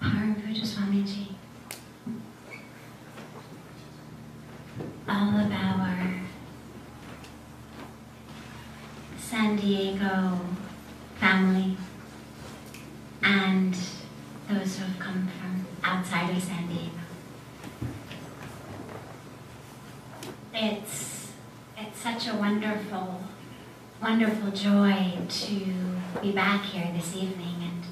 Swamiji, all of our San Diego family and those who have come from outside of San Diego. It's such a wonderful, wonderful joy to be back here this evening, and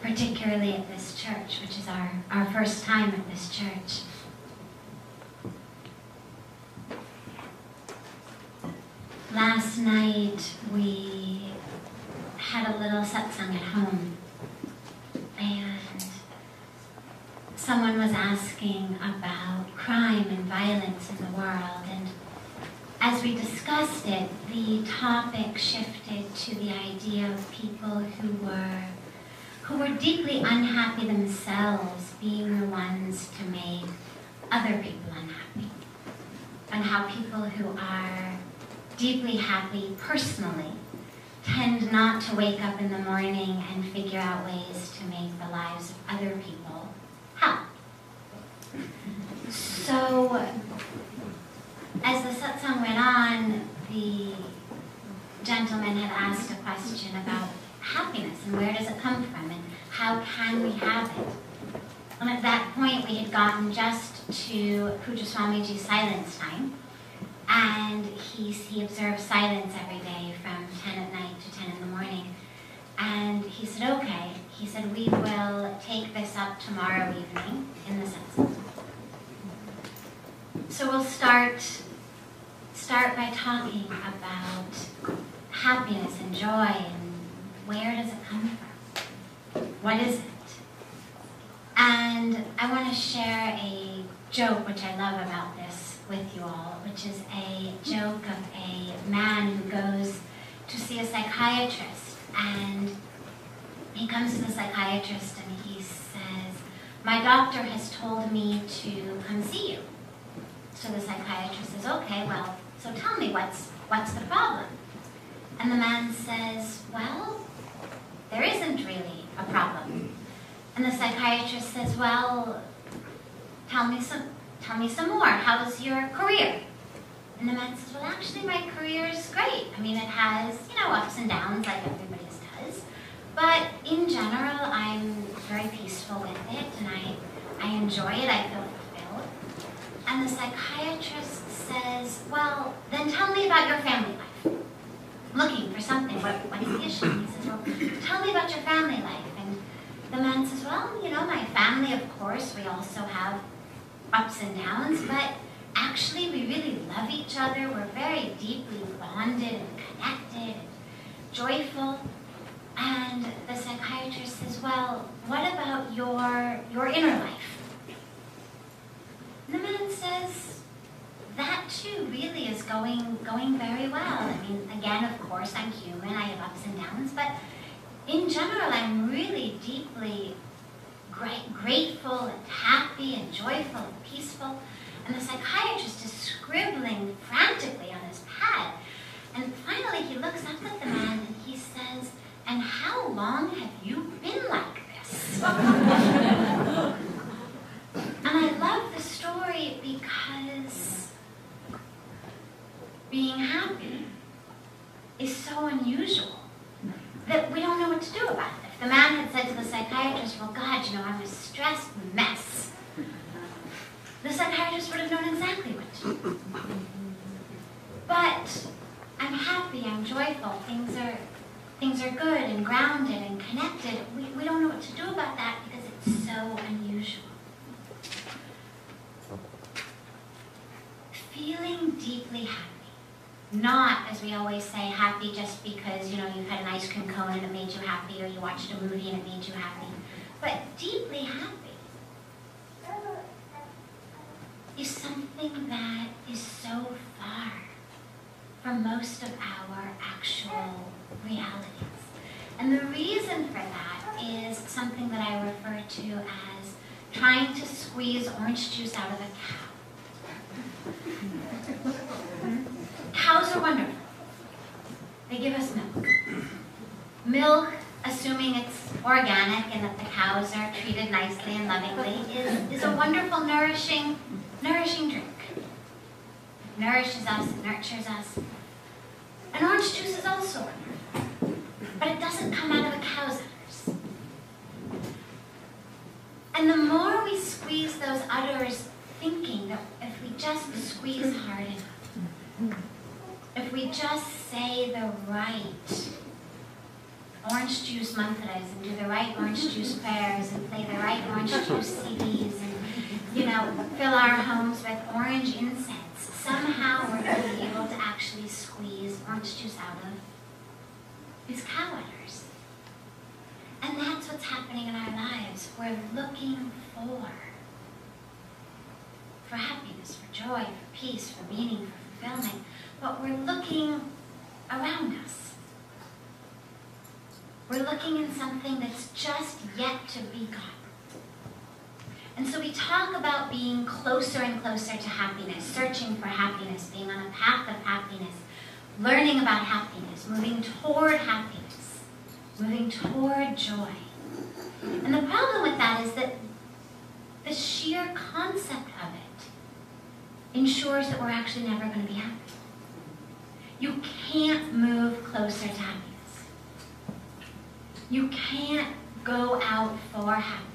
particularly at this church, which is our first time at this church. Last night we had a little satsang at home, and someone was asking about crime and violence in the world, and as we discussed it, the topic shifted to the idea of people who were deeply unhappy themselves being the ones to make other people unhappy, and how people who are deeply happy personally tend not to wake up in the morning and figure out ways to make the lives of other people hell. So, as the satsang went on, the gentleman had asked a question about happiness and where does it come from and how can we have it. And at that point we had gotten just to Puja Swamiji's silence time, and he observes silence every day from 10 at night to 10 in the morning. And he said, okay, he said, we will take this up tomorrow evening in the satsang. So we'll start by talking about happiness and joy and where does it come from? What is it? And I want to share a joke which I love about this with you all, which is a joke of a man who goes to see a psychiatrist, and he comes to the psychiatrist and he says, my doctor has told me to come see you. So the psychiatrist says, okay, well, so tell me what's the problem? And the man says, well, there isn't really a problem. And the psychiatrist says, well, tell me some more. How's your career? And the man says, well, actually my career is great. I mean, it has, ups and downs like everybody's does. But in general, I'm very peaceful with it, and I enjoy it, I feel fulfilled. And the psychiatrist says, well, then tell me about your family life. I'm looking for something. What is the issue? He says, well, tell me about your family life. And the man says, well, my family, of course, we also have ups and downs, but actually we really love each other. We're very deeply bonded and connected and joyful. And the psychiatrist says, well, what about your inner life? And the man says, that too really is going very well. I mean, again, of course, I'm human, I have ups and downs, but in general, I'm really deeply grateful and happy and joyful and peaceful. And the psychiatrist is scribbling frantically on his pad. And finally he looks up at the man and he says, and how long have you been like this? And I love the story because being happy is so unusual that we don't know what to do about it. If the man had said to the psychiatrist, well, God, I'm a stressed mess, the psychiatrist would have known exactly what to do. But I'm happy, I'm joyful, things are good and grounded and connected. We don't know what to do about that because it's so unusual. Feeling deeply happy. Not, as we always say, happy just because, you've had an ice cream cone and it made you happy, or you watched a movie and it made you happy. But deeply happy is something that is so far from most of our actual realities. And the reason for that is something that I refer to as trying to squeeze orange juice out of a cow. Cows are wonderful. They give us milk. Milk assuming it's organic and that the cows are treated nicely and lovingly, is a wonderful, nourishing drink. It nourishes us, it nurtures us. And orange juice is also wonderful, but it doesn't come out of a cow's udders. And the more we squeeze those udders, thinking that if we just squeeze hard enough, if we just say the right orange juice mantras and do the right orange juice prayers and play the right orange juice CDs and, fill our homes with orange incense, somehow we're going to be able to actually squeeze orange juice out of these cow udders. And that's what's happening in our lives. We're looking for happiness, for joy, for peace, for meaning, for fulfillment. But we're looking around us. We're looking in something that's just yet to be gotten. And so we talk about being closer and closer to happiness, searching for happiness, being on a path of happiness, learning about happiness, moving toward happiness, moving toward joy. And the problem with that is that the sheer concept of it ensures that we're actually never going to be happy. You can't move closer to happiness. You can't go out for happiness.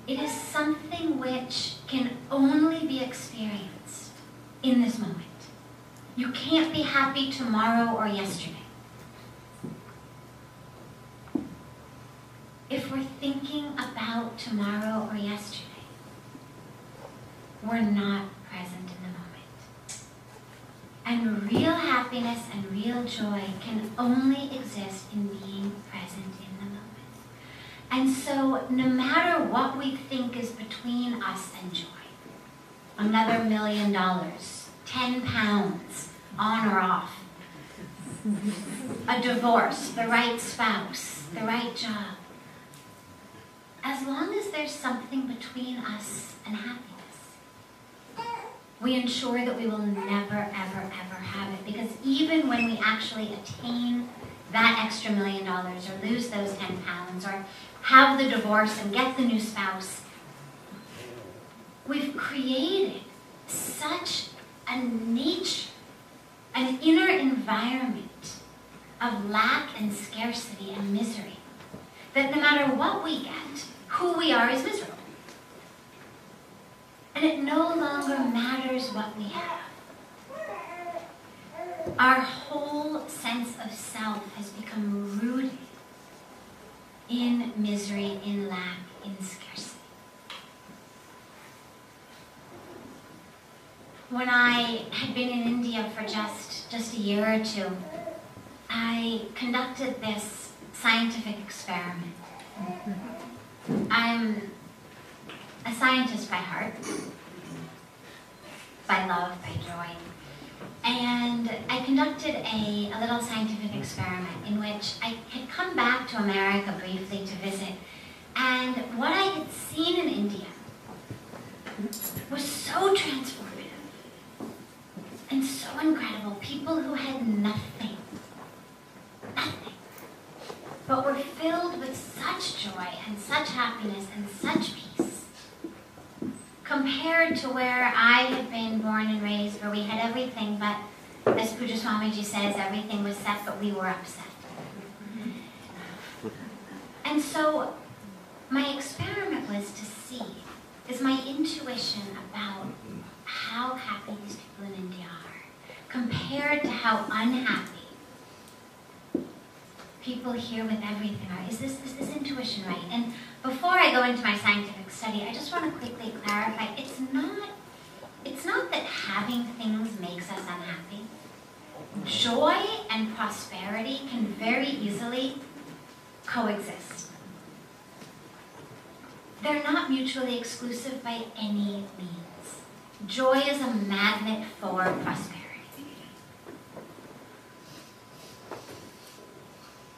It is something which can only be experienced in this moment. You can't be happy tomorrow or yesterday. If we're thinking about tomorrow or yesterday, we're not present in the moment. And real happiness and real joy can only exist in being present in the moment. And so no matter what we think is between us and joy, another $1 million, 10 pounds on or off, a divorce, the right spouse, the right job, as long as there's something between us and happiness, we ensure that we will never, ever, ever have it. Because even when we actually attain that extra $1 million or lose those 10 pounds or have the divorce and get the new spouse, we've created such a nature, an inner environment of lack and scarcity and misery that no matter what we get, who we are is miserable. And it no longer matters what we have. Our whole sense of self has become rooted in misery, in lack, in scarcity. When I had been in India for just a year or two, I conducted this scientific experiment. I'm a scientist by heart, by love, by joy. And I conducted a little scientific experiment in which I had come back to America briefly to visit. And what I had seen in India was so transformative and so incredible. People who had nothing, but were filled with such joy and such happiness and such peace, compared to where I had been born and raised, where we had everything, but as Puja Swamiji says, everything was set, but we were upset. And so my experiment was to see, is my intuition about how happy these people in India are, compared to how unhappy people here with everything are. Is this intuition right? And before I go into my scientific study, I just want to quickly clarify, it's not that having things makes us unhappy. Joy and prosperity can very easily coexist. They're not mutually exclusive by any means. Joy is a magnet for prosperity.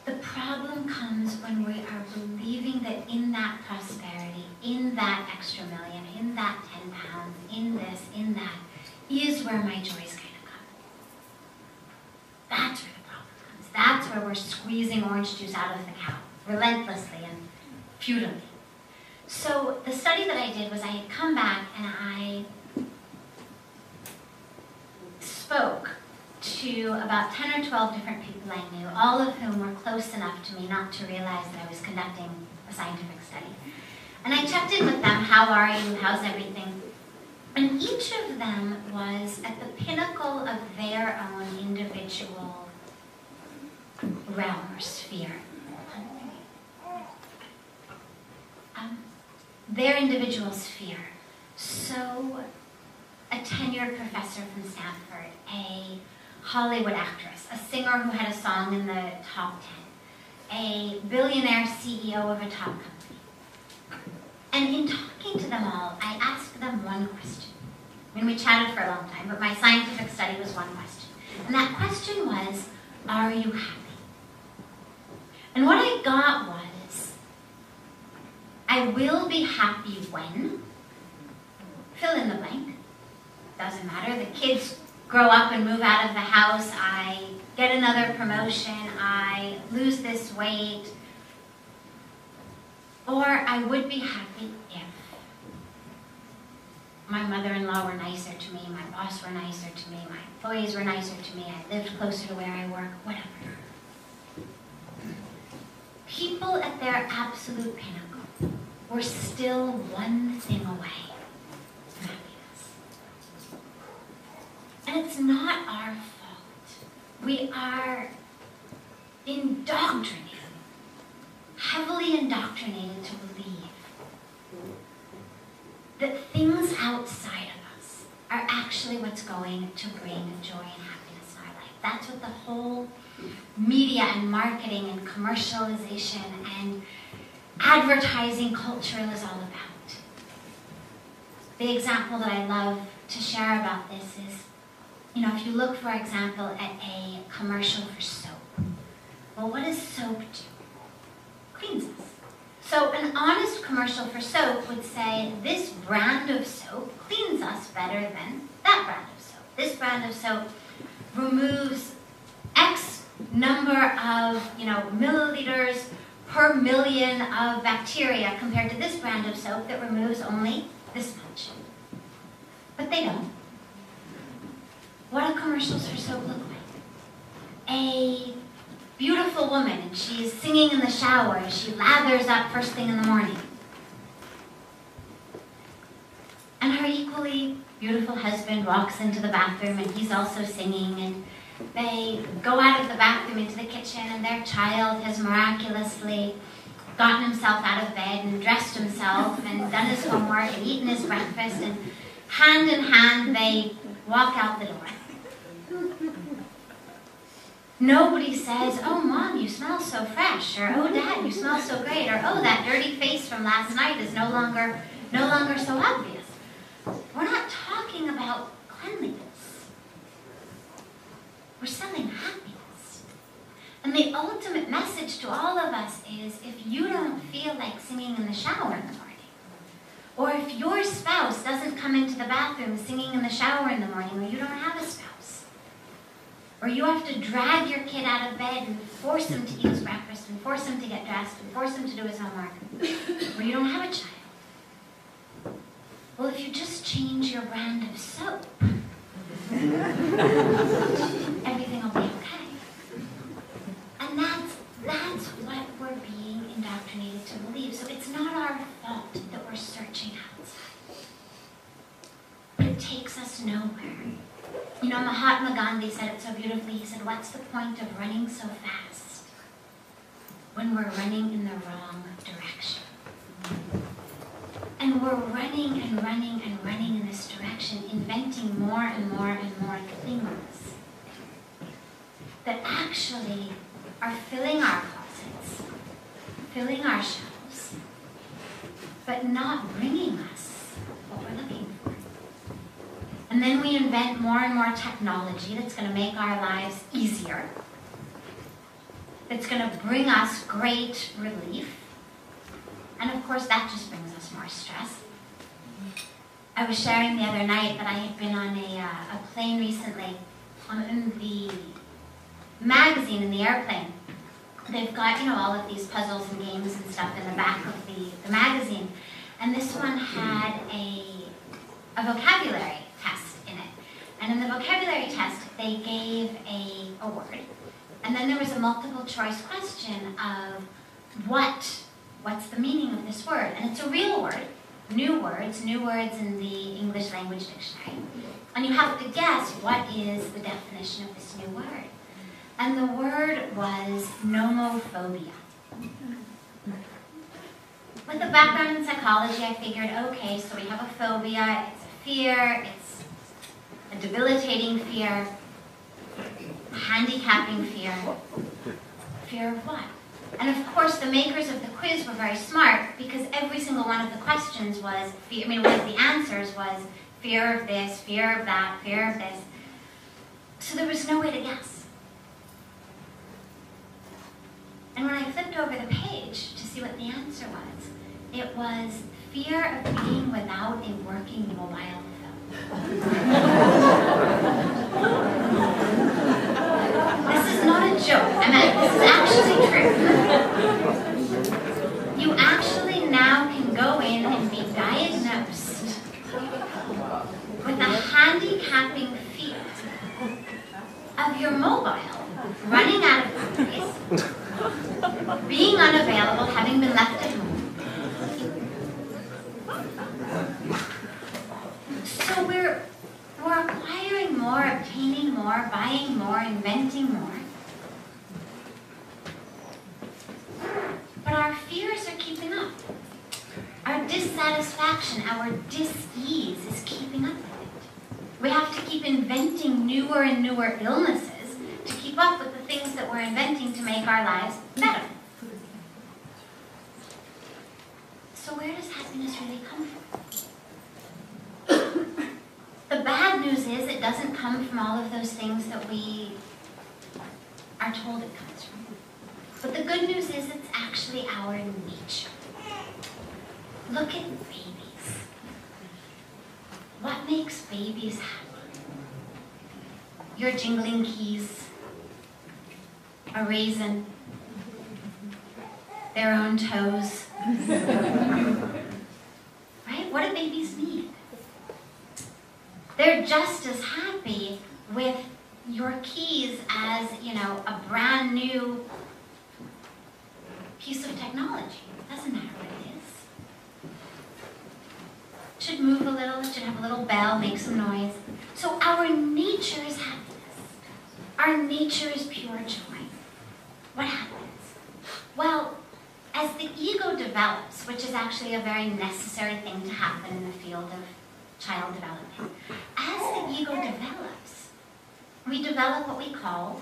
The problem comes when we are believing that in that prosperity, in that extra million, in that 10 pounds, in this, in that, is where my joy is going to come. That's where the problem comes. That's where we're squeezing orange juice out of the cow, relentlessly and futilely. So the study that I did was I had come back and I spoke to about 10 or 12 different people I knew, all of whom were close enough to me not to realize that I was conducting a scientific study. And I checked in with them, how are you, how's everything? And each of them was at the pinnacle of their own individual realm or sphere. Their individual sphere. So, a tenured professor from Stanford, a Hollywood actress, a singer who had a song in the top 10, a billionaire CEO of a top company. And in talking to them all, I asked them one question. I mean, we chatted for a long time, but my scientific study was one question. And that question was, are you happy? And what I got was, I will be happy when, fill in the blank, doesn't matter, the kids grow up and move out of the house, I get another promotion, I lose this weight, or I would be happy if my mother-in-law were nicer to me, my boss were nicer to me, my employees were nicer to me, I lived closer to where I work, whatever. People at their absolute pinnacle were still one thing away from happiness. And it's not our fault. We are indoctrinated, heavily indoctrinated to believe that things outside of us are actually what's going to bring joy and happiness in our life. That's what the whole media and marketing and commercialization and advertising culture is all about. The example that I love to share about this is, if you look, for example, at a commercial for soap. Well, what does soap do? Cleans us. So an honest commercial for soap would say, this brand of soap cleans us better than that brand of soap. This brand of soap removes X number of, milliliters per million of bacteria compared to this brand of soap that removes only this much. But they don't. What do commercials for soap look like? A beautiful woman, and she's singing in the shower, and she lathers up first thing in the morning. And her equally beautiful husband walks into the bathroom, and he's also singing, and they go out of the bathroom into the kitchen, and their child has miraculously gotten himself out of bed and dressed himself and done his homework and eaten his breakfast, and hand in hand they walk out the door. Nobody says, oh, Mom, you smell so fresh, or oh, Dad, you smell so great, or oh, that dirty face from last night is no longer so obvious. We're not talking about cleanliness. We're selling happiness. And the ultimate message to all of us is, if you don't feel like singing in the shower in the morning, or if your spouse doesn't come into the bathroom singing in the shower in the morning, or you don't have a spouse, or you have to drag your kid out of bed and force him to eat his breakfast, and force him to get dressed, and force him to do his homework, or you don't have a child. Well, if you just change your brand of soap, everything will be okay. And that's what we're being indoctrinated to believe. So it's not our fault that we're searching outside. But it takes us nowhere. Mahatma Gandhi said it so beautifully. He said, what's the point of running so fast when we're running in the wrong direction? And we're running and running and running in this direction, inventing more and more and more things that actually are filling our closets, filling our shelves, but not bringing us what we're looking for. And then we invent more and more technology that's going to make our lives easier, that's going to bring us great relief. And of course, that just brings us more stress. I was sharing the other night that I had been on a plane recently, in the magazine in the airplane. they've got, all of these puzzles and games and stuff in the back of the magazine. And this one had a vocabulary test in it. And in the vocabulary test, they gave a word. And then there was a multiple choice question of what's the meaning of this word? And it's a real word, new words in the English language dictionary. And you have to guess what is the definition of this new word. And the word was nomophobia. With a background in psychology, I figured, okay, so we have a phobia, it's a fear, it's a debilitating fear, handicapping fear. Fear of what? And of course, the makers of the quiz were very smart because every single one of the questions was, one of the answers was fear of this, fear of that, fear of this. So there was no way to guess. And when I flipped over the page to see what the answer was, it was fear of being without a working mobile phone. This is not a joke. This is actually true. You actually now can go in and be diagnosed with a handicapping fear of your mobile running out of batteries, being unavailable, having been left at home. So we're acquiring more, obtaining more, buying more, inventing more. But our fears are keeping up. Our dissatisfaction, our dis-ease is keeping up with it. We have to keep inventing newer and newer illnesses to keep up with the things that we're inventing to make our lives better. So where does happiness really come from? The bad news is it doesn't come from all of those things that we are told it comes from. But the good news is it's actually our nature. Look at babies. What makes babies happy? Your jingling keys, a raisin, their own toes. Right? What do babies need? They're just as happy with your keys as, a brand new piece of technology. It doesn't matter what it is. It should move a little, it should have a little bell, make some noise. So our nature is happiness. Our nature is pure joy. What happens? Well, as the ego develops, which is actually a very necessary thing to happen in the field of child development, as the ego develops, we develop what we call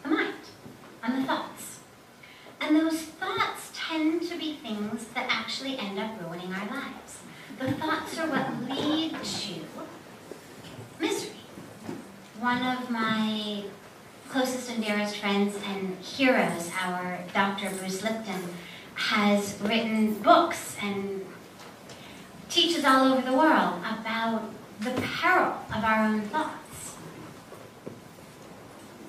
the mind and the thoughts. And those thoughts tend to be things that actually end up ruining our lives. The thoughts are what lead to misery. One of my closest and dearest friends and heroes, our Dr. Bruce Lipton, has written books and teaches all over the world about the peril of our own thoughts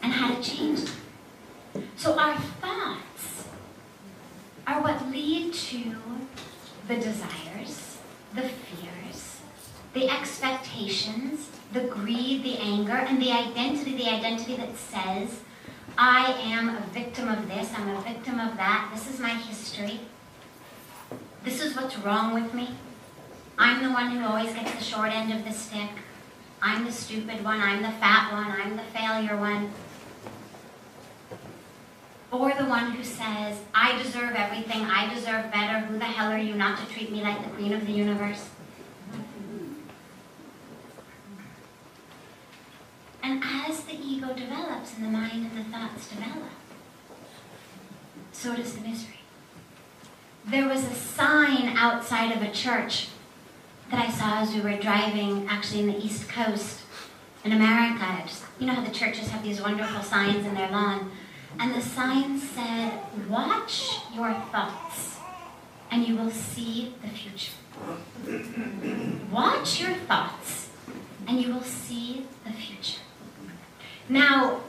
and how to change them. So our thoughts are what lead to the desires, the fears, the expectations, the greed, the anger, and the identity that says, I am a victim of this, I'm a victim of that, this is my history, this is what's wrong with me. I'm the one who always gets the short end of the stick. I'm the stupid one, I'm the fat one, I'm the failure one. Or the one who says, I deserve everything, I deserve better, who the hell are you not to treat me like the queen of the universe? And as the ego develops and the mind and the thoughts develop, so does the misery. There was a sign outside of a church that I saw as we were driving, actually in the East Coast in America. You know how the churches have these wonderful signs in their lawn? And the sign said, watch your thoughts and you will see the future. Watch your thoughts and you will see the future. Now,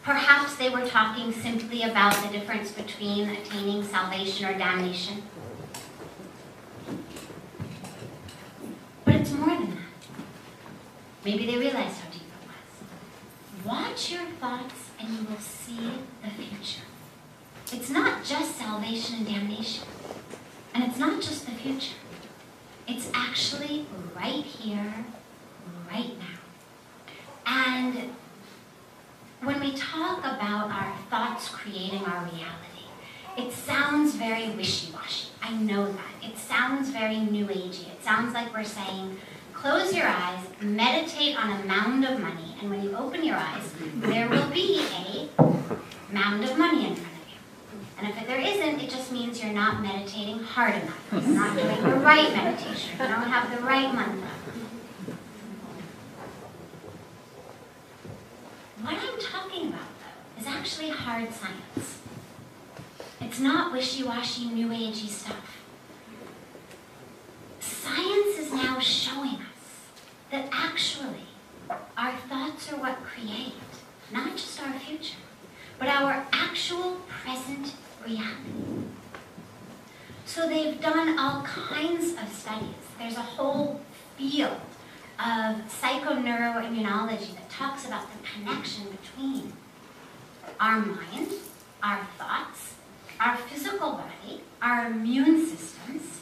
Perhaps they were talking simply about the difference between attaining salvation or damnation. But it's more than that. Maybe they realized how deep it was. Watch your thoughts and you will see the future. It's not just salvation and damnation. And it's not just the future. It's actually right here, right now. And when we talk about our thoughts creating our reality, it sounds very wishy-washy. I know that. It sounds very new agey. It sounds like we're saying, close your eyes, meditate on a mound of money, and when you open your eyes, there will be a mound of money in front of you. And if there isn't, it just means you're not meditating hard enough. You're not doing the right meditation. You don't have the right mantra. What I'm talking about, though, is actually hard science. It's not wishy-washy, new agey stuff. Science is now showing us that actually our thoughts are what create not just our future, but our actual present reality. So they've done all kinds of studies. There's a whole field of psychoneuroimmunology that talks about the connection between our mind, our thoughts, our physical body, our immune systems,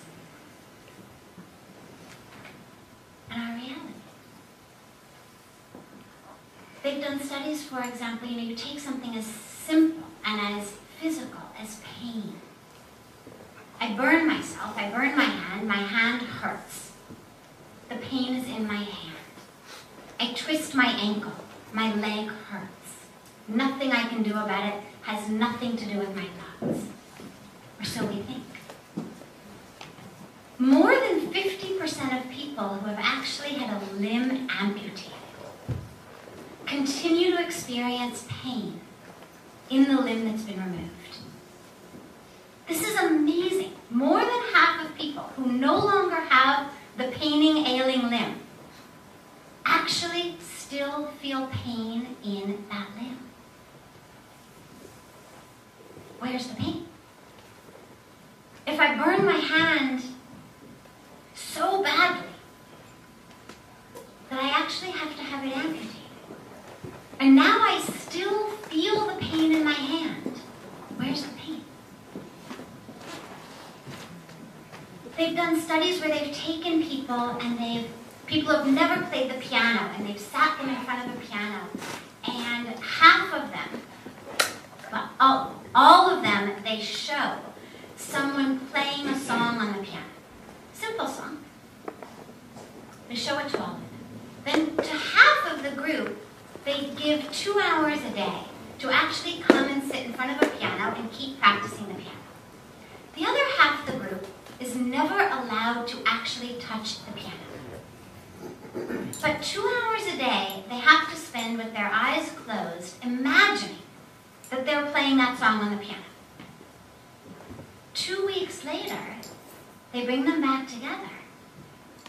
and our reality. They've done studies, for example, you take something as simple and as physical as pain. I burn myself, I burn my hand hurts. The pain is in my hand. I twist my ankle, my leg hurts. Nothing I can do about it, has nothing to do with my thoughts. Or so we think. More than 50% of people who have actually had a limb amputated continue to experience pain in the limb that's been removed. This is amazing. More than half of people who no longer have the paining, ailing limb actually still feel pain in that limb. Where's the pain? If I burn my hand so badly that I actually have to have it amputated, and now I still feel the pain in my hand, where's the pain? They've done studies where they've taken people and people who have never played the piano, and they've sat them in front of a piano, and half of them, well, all of them, they show someone playing a song on the piano. Simple song. They show it to all of them. Then to half of the group, they give 2 hours a day to actually come and sit in front of a piano and keep practicing the piano. The other half of the group is never allowed to actually touch the piano. But 2 hours a day, they have to spend with their eyes closed, imagining that they're playing that song on the piano. 2 weeks later, they bring them back together.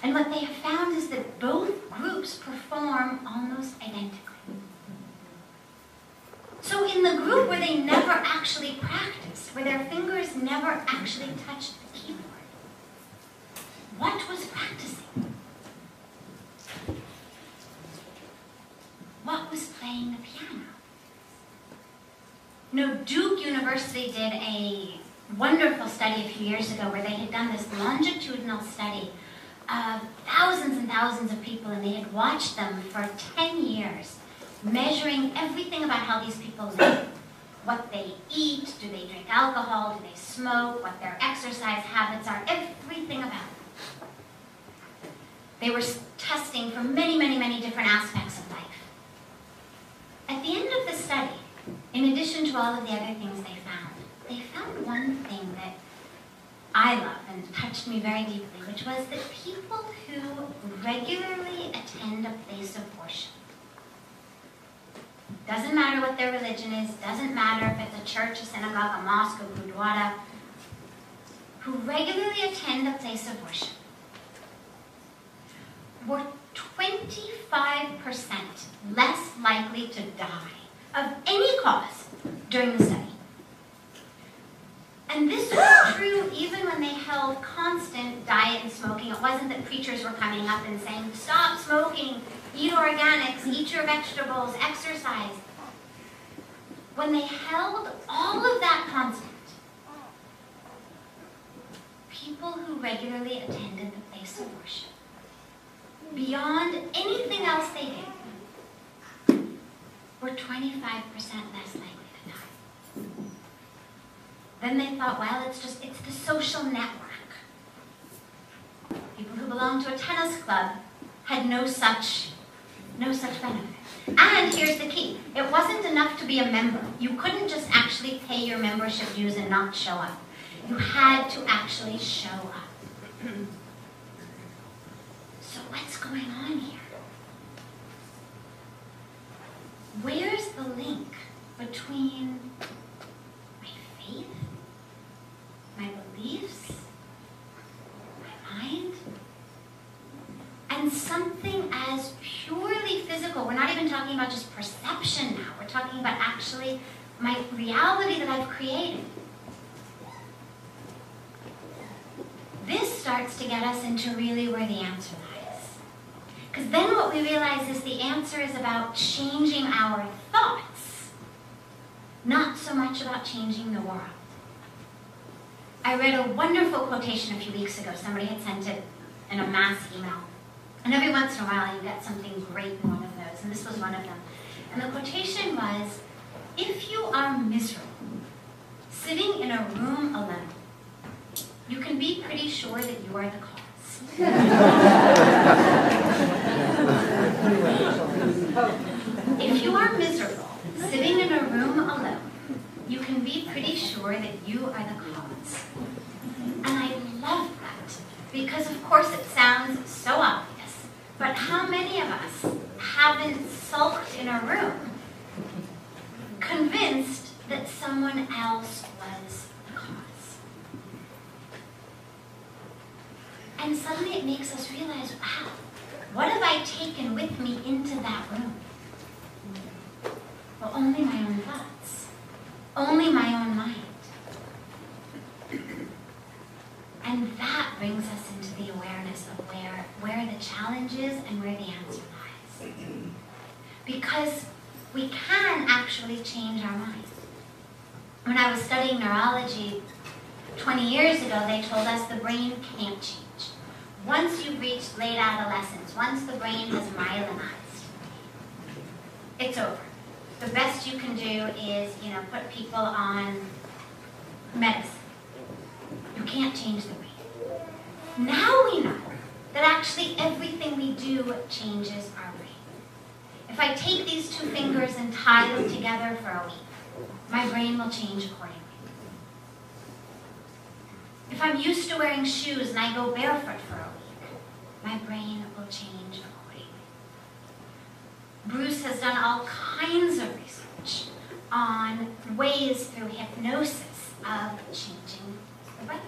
And what they have found is that both groups perform almost identically. So in the group where they never actually practiced, where their fingers never actually touched the keyboard, what was practicing? What was playing the piano? Duke University did a wonderful study a few years ago where they had done this longitudinal study of thousands and thousands of people, and they had watched them for 10 years, measuring everything about how these people live. What they eat, do they drink alcohol, do they smoke, what their exercise habits are, everything about them. They were testing for many, many, many different aspects of life. At the end of the study, in addition to all of the other things they found one thing that I love and touched me very deeply, which was that people who regularly attend a place of worship, doesn't matter what their religion is, doesn't matter if it's a church, a synagogue, a mosque, a gurdwara, who regularly attend a place of worship, were 25% less likely to die of any cause during the study. And this was true even when they held constant diet and smoking. It wasn't that preachers were coming up and saying, stop smoking, eat organics, eat your vegetables, exercise. When they held all of that constant, people who regularly attended the place of worship, beyond anything else they did, were 25% less likely to die. Then they thought, well, it's the social network. People who belonged to a tennis club had no such benefit. And here's the key. It wasn't enough to be a member. You couldn't just actually pay your membership dues and not show up. You had to actually show up. So what's going on here? Where's the link between my faith, my beliefs, my mind, and something as purely physical? We're not even talking about just perception now. We're talking about actually my reality that I've created. This starts to get us into really where the answer lies. Because then what we realize is the answer is about changing our thoughts, not so much about changing the world. I read a wonderful quotation a few weeks ago. Somebody had sent it in a mass email. And every once in a while you get something great in one of those, and this was one of them. And the quotation was, if you are miserable, sitting in a room alone, you can be pretty sure that you are the cause. If you are miserable, sitting in a room alone, you can be pretty sure that you are the cause. And I love that, because of course it sounds so obvious, but how many of us haven't sulked in a room, convinced that someone else was the cause? And suddenly it makes us realize, wow, what have I taken with me into that room? Well, only my own thoughts, only my own mind. And that brings us into the awareness of where the challenge is and where the answer lies. Because we can actually change our mind. When I was studying neurology 20 years ago, they told us the brain can't change. Once you've reached late adolescence, once the brain has myelinized, it's over. The best you can do is, put people on medicine. You can't change the brain. Now we know that actually everything we do changes our brain. If I take these two fingers and tie them together for a week, my brain will change accordingly. If I'm used to wearing shoes and I go barefoot for a week, my brain will change accordingly. Bruce has done all kinds of research on ways through hypnosis of changing the brain.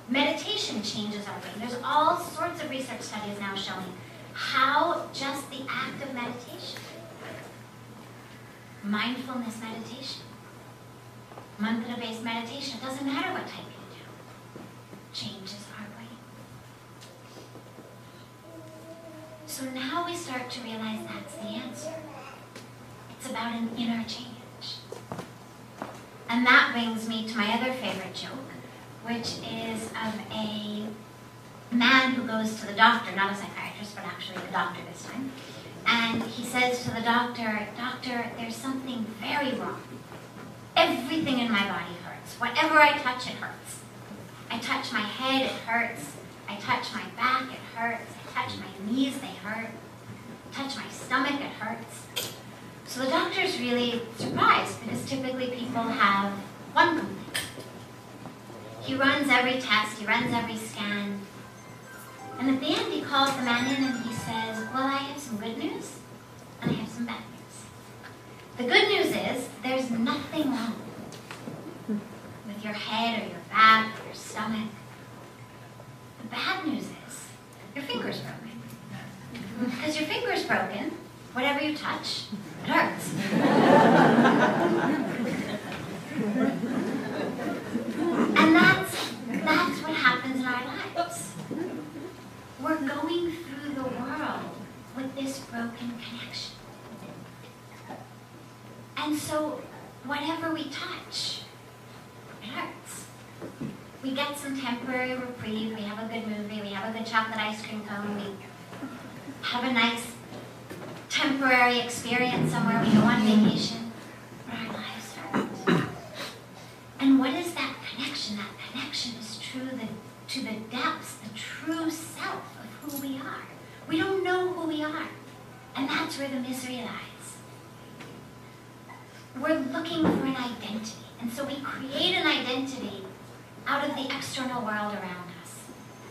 Meditation changes our brain. There's all sorts of research studies now showing how just the act of meditation, mindfulness meditation, mantra-based meditation, doesn't matter what type you do, changes our brain. So now we start to realize that's the answer. It's about an inner change. And that brings me to my other favorite joke, which is of a man who goes to the doctor, not a psychiatrist, but actually the doctor this time. And he says to the doctor, "Doctor, there's something very wrong. Everything in my body hurts. Whatever I touch, it hurts. I touch my head, it hurts. I touch my back, it hurts. I touch my knees, they hurt. I touch my stomach, it hurts." So the doctor's really surprised, because typically people have one complaint. He runs every test, he runs every scan. And at the end, he calls the man in and he says, "Well, I have some good news and I have some bad news. The good news is there's nothing wrong with your head or your back or your stomach. The bad news is your finger's broken. Because your finger's broken Whatever you touch, it hurts. And that's what happens in our lives. We're going through the world with this broken connection. And so whatever we touch, it hurts. We get some temporary reprieve, we have a good movie, we have a good chocolate ice cream cone, we have a nice temporary experience somewhere, we go on vacation, but our lives hurt. And what is that connection? That connection is to the depths, the true self of who we are. We don't know who we are, and that's where the misery lies. We're looking for an identity, and so we create an identity out of the external world around us.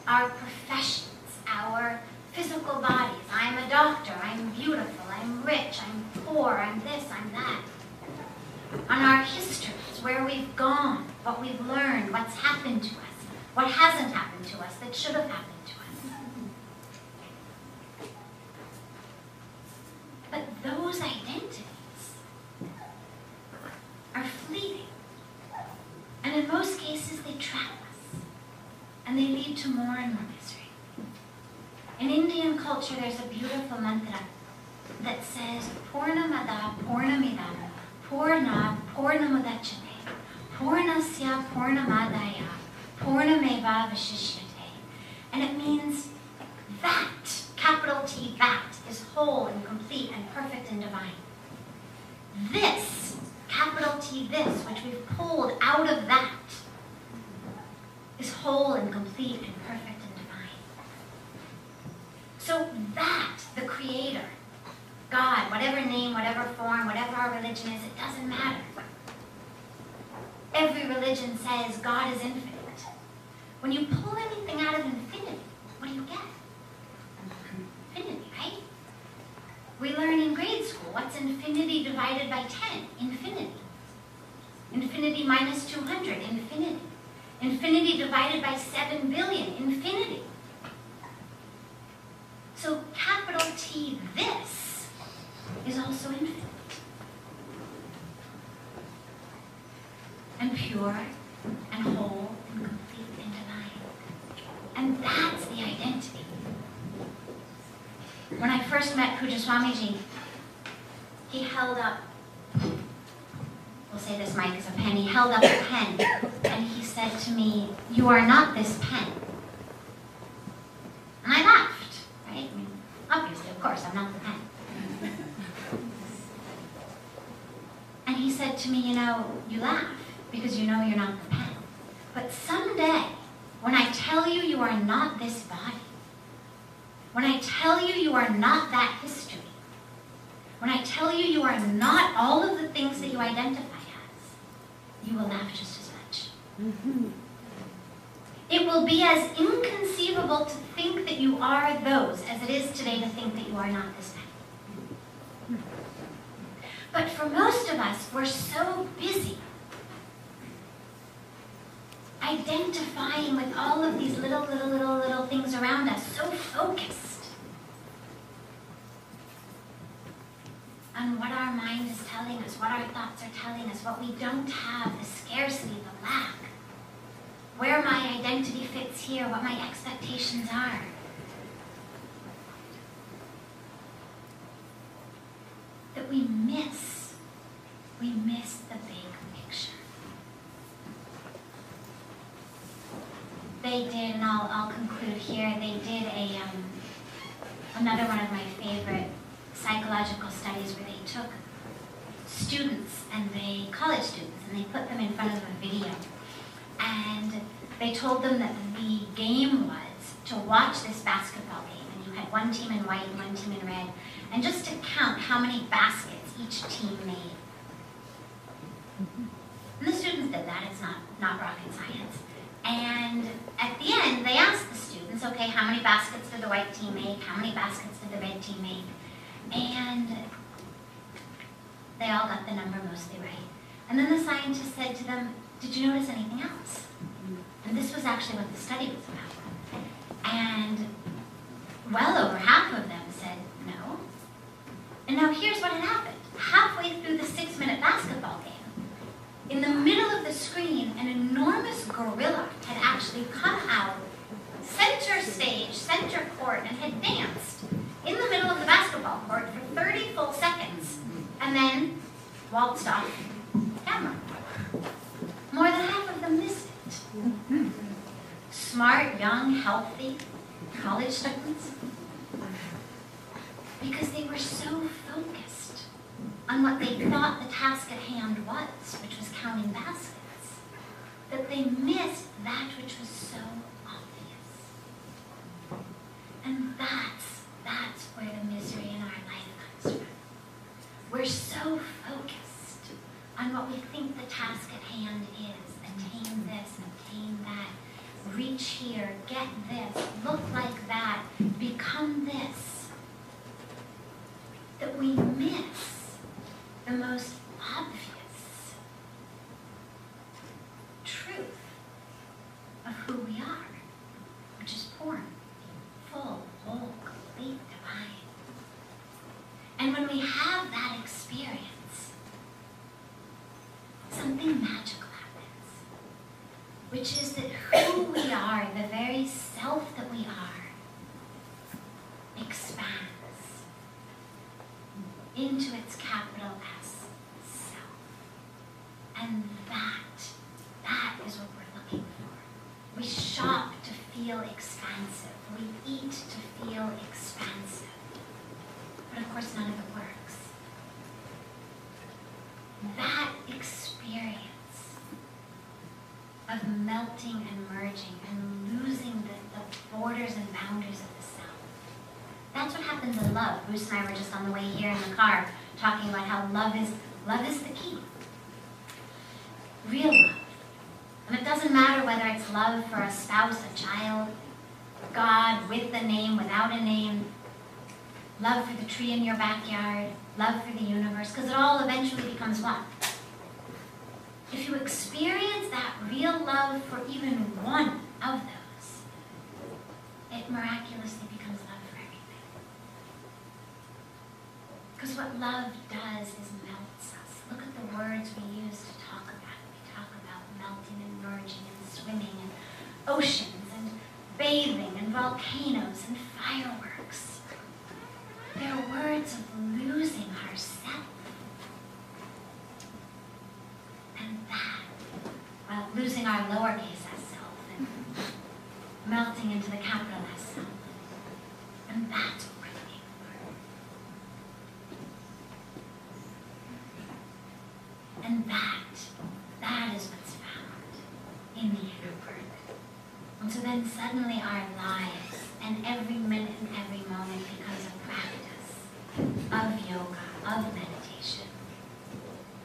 Our professions, our physical bodies. I'm a doctor, I'm beautiful, I'm rich, I'm poor, I'm this, I'm that. On our histories, where we've gone, what we've learned, what's happened to us, what hasn't happened to us that should have happened to us. But those identities are fleeting. And in most cases, they trap us. And they lead to more and more misery. In Indian culture, there's a beautiful mantra that says, Purnamada Purnamidam Purnad Purnamudachyate Purnasya Purnamadaya Purnameva Vishishyate. And it means that, capital T, that, is whole and complete and perfect and divine. This, capital T, this, which we've pulled out of that, is whole and complete and perfect and divine. So that, the Creator, God, whatever name, whatever form, whatever our religion is, it doesn't matter. Every religion says God is infinite. When you pull anything out of infinity, what do you get? Infinity, right? We learn in grade school, what's infinity divided by 10? Infinity. Infinity minus 200, infinity. Infinity divided by 7 billion, infinity. So capital T, this, is also infinite. And pure, and whole, and complete, and divine. And that's the identity. When I first met Pujya Swamiji, he held up, we'll say this mic is a pen, he held up a pen, and he said to me, "You are not this pen." And I laughed, right? I mean, obviously, of course, I'm not the pen. And he said to me, "You know, you laugh because you know you're not the pen. But someday, when I tell you you are not this body, when I tell you you are not that history, when I tell you you are not all of the things that you identify as, you will laugh just as much." Mm-hmm. It will be as inconceivable to think that you are those as it is today to think that you are not this pen. But for most of us, we're so busy identifying with all of these little things around us, so focused on what our mind is telling us, what our thoughts are telling us, what we don't have, the scarcity, the lack, where my identity fits here, what my expectations are. That we miss the big picture. They did, and I'll conclude here, they did another one of my favorite psychological studies where they took students, college students, and they put them in front of a video. And they told them that the game was to watch this basketball game, and you had one team in white and one team in red, and just to count how many baskets each team made. And the students did that, it's not rocket science. And at the end, they asked the students, okay, how many baskets did the white team make? How many baskets did the red team make? And they all got the number mostly right. And then the scientist said to them, did you notice anything else? And this was actually what the study was about. And well over half of them said no. And now here's what had happened. Halfway through the 6-minute basketball game, in the middle of the screen, an enormous gorilla had actually come out, center stage, center court, and had danced in the middle of the basketball court for 30 full seconds, and then waltzed off camera. More than half of them missed it. Smart, young, healthy college students. Because they were so focused on what they thought the task at hand was, which was counting baskets, that they missed that which was so obvious. And that's where the misery in our life comes from. We're so focused on what we think the task at hand is. Attain this, obtain that, reach here, get this, look like that, become this. That we miss the most obvious truth of who we are, which is born, full, whole, complete, divine. And when we have that experience, something magical happens, which is that who we are, the very self that we are, expands into its capital S, self. And that is what we're looking for. We shop to feel expansive. We eat to feel expansive. But of course, none of it works. That experience of melting and merging and losing the borders and boundaries of the self. That's what happens in love. Bruce and I were just on the way here in the car talking about how love is the key. Real love. And it doesn't matter whether it's love for a spouse, a child, God, with a name, without a name, love for the tree in your backyard, love for the universe, because it all eventually becomes one. If you experience that real love for even one of those, it miraculously becomes love for everything. Because what love does is melts us. Look at the words we use to talk about it. We talk about melting and merging and swimming and oceans and bathing and volcanoes and fireworks. They're words of losing ourselves. And that, well, losing our lowercase s self and melting into the capital S self. And that's what we're looking for. And that is what's found in the inner work. And so then suddenly our lives and every minute and every moment becomes a practice of yoga, of meditation,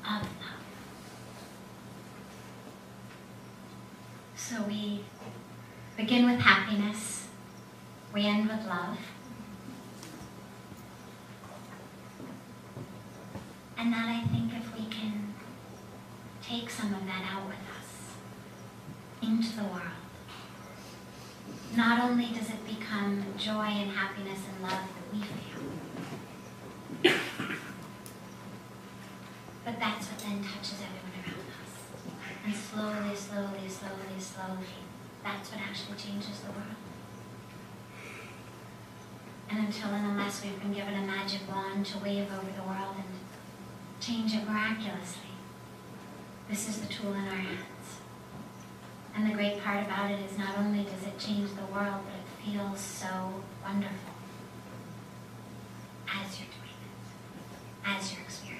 of love. So we begin with happiness, we end with love. And that, I think, if we can take some of that out with us into the world, not only does it become joy and happiness and love that we feel, but that's what then touches everyone around us. And slowly, slowly, slowly, slowly, that's what actually changes the world. And until and unless we've been given a magic wand to wave over the world and change it miraculously, this is the tool in our hands. And the great part about it is not only does it change the world, but it feels so wonderful as you're doing it, as you're experiencing it.